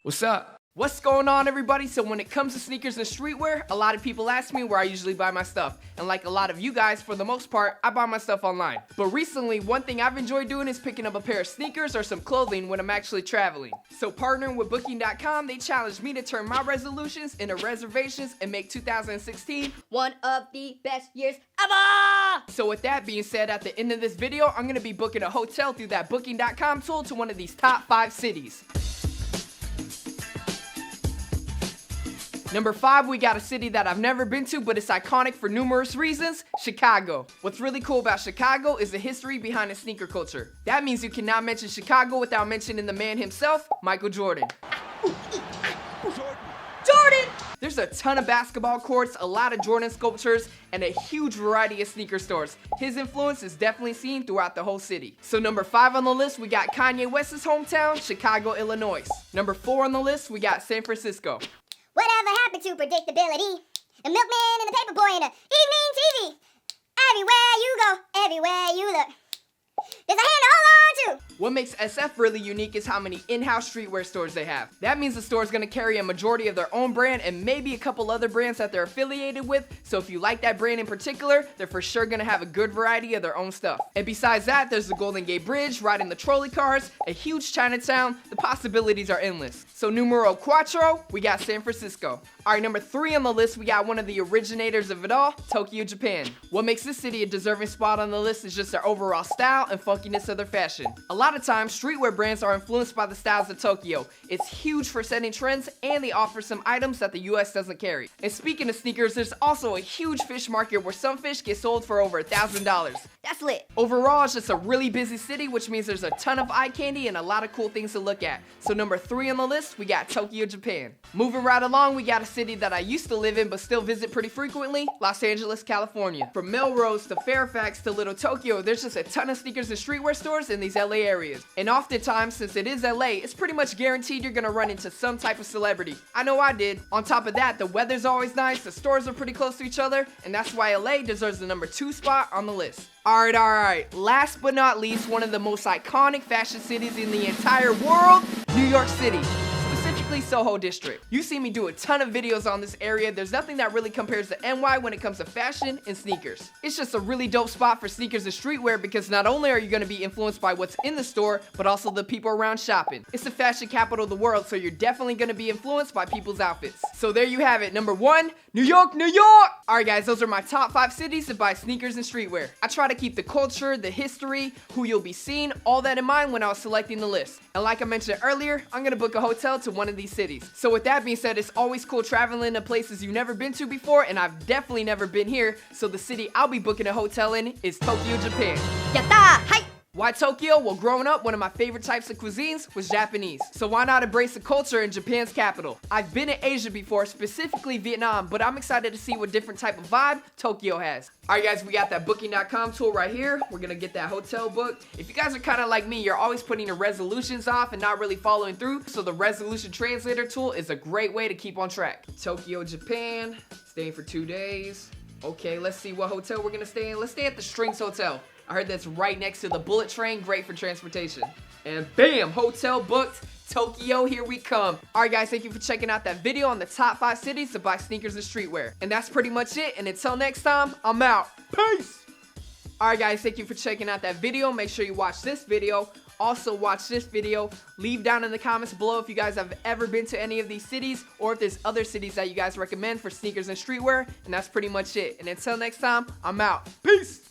What's up? What's going on, everybody? So when it comes to sneakers and streetwear, a lot of people ask me where I usually buy my stuff. And like a lot of you guys, for the most part, I buy my stuff online. But recently, one thing I've enjoyed doing is picking up a pair of sneakers or some clothing when I'm actually traveling. So partnering with Booking.com, they challenged me to turn my resolutions into reservations and make 2016 one of the best years ever! So with that being said, at the end of this video, I'm going to be booking a hotel through that Booking.com tool to one of these top 5 cities. Number 5, we got a city that I've never been to, but it's iconic for numerous reasons, Chicago. What's really cool about Chicago is the history behind the sneaker culture. That means you cannot mention Chicago without mentioning the man himself, Michael Jordan. Jordan! There's a ton of basketball courts, a lot of Jordan sculptures, and a huge variety of sneaker stores. His influence is definitely seen throughout the whole city. So number 5 on the list, we got Kanye West's hometown, Chicago, Illinois. Number 4 on the list, we got San Francisco. Whatever happened to predictability? The milkman and the paper boy and the evening TV. Everywhere you go, everywhere you look, there's a hand to hold on to. What makes SF really unique is how many in-house streetwear stores they have. That means the store is going to carry a majority of their own brand and maybe a couple other brands that they're affiliated with. So if you like that brand in particular, they're for sure going to have a good variety of their own stuff. And besides that, there's the Golden Gate Bridge, riding the trolley cars, a huge Chinatown. The possibilities are endless. So numero cuatro, we got San Francisco. Alright, number 3 on the list, we got one of the originators of it all, Tokyo, Japan. What makes this city a deserving spot on the list is just their overall style and funkiness of their fashion. A lot of times, streetwear brands are influenced by the styles of Tokyo. It's huge for setting trends, and they offer some items that the US doesn't carry. And speaking of sneakers, there's also a huge fish market where some fish get sold for over $1,000. That's lit. Overall, it's just a really busy city, which means there's a ton of eye candy and a lot of cool things to look at. So number 3 on the list, we got Tokyo, Japan. Moving right along, we got a city that I used to live in but still visit pretty frequently, Los Angeles, California. From Melrose to Fairfax to Little Tokyo, there's just a ton of sneakers and streetwear stores in these LA areas. And oftentimes, since it is LA, it's pretty much guaranteed you're gonna run into some type of celebrity. I know I did. On top of that, the weather's always nice, the stores are pretty close to each other, and that's why LA deserves the number 2 spot on the list. Alright. Last but not least, one of the most iconic fashion cities in the entire world, New York City. Specifically Soho District. You see me do a ton of videos on this area. There's nothing that really compares to NY when it comes to fashion and sneakers. It's just a really dope spot for sneakers and streetwear because not only are you going to be influenced by what's in the store, but also the people around shopping. It's the fashion capital of the world, so you're definitely going to be influenced by people's outfits. So there you have it. Number 1, New York, New York! Alright guys, those are my top 5 cities to buy sneakers and streetwear. I try to keep the culture, the history, who you'll be seeing, all that in mind when I was selecting the list. And like I mentioned earlier, I'm going to book a hotel to one of these cities. So with that being said, it's always cool traveling to places you've never been to before, and I've definitely never been here. So the city I'll be booking a hotel in is Tokyo, Japan. Yatta! Hi! Why Tokyo? Well, growing up, one of my favorite types of cuisines was Japanese. So why not embrace the culture in Japan's capital? I've been in Asia before, specifically Vietnam, but I'm excited to see what different type of vibe Tokyo has. Alright guys, we got that Booking.com tool right here. We're gonna get that hotel booked. If you guys are kind of like me, you're always putting your resolutions off and not really following through, so the resolution translator tool is a great way to keep on track. Tokyo, Japan, staying for 2 days. Okay, let's see what hotel we're gonna stay in. Let's stay at the Strings Hotel. I heard that's right next to the bullet train, great for transportation. And bam, hotel booked. Tokyo, here we come. Alright guys, thank you for checking out that video on the top 5 cities to buy sneakers and streetwear. And that's pretty much it, and until next time, I'm out. Peace! Alright guys, thank you for checking out that video. Make sure you watch this video. Also watch this video. Leave down in the comments below if you guys have ever been to any of these cities or if there's other cities that you guys recommend for sneakers and streetwear. And that's pretty much it. And until next time, I'm out. Peace!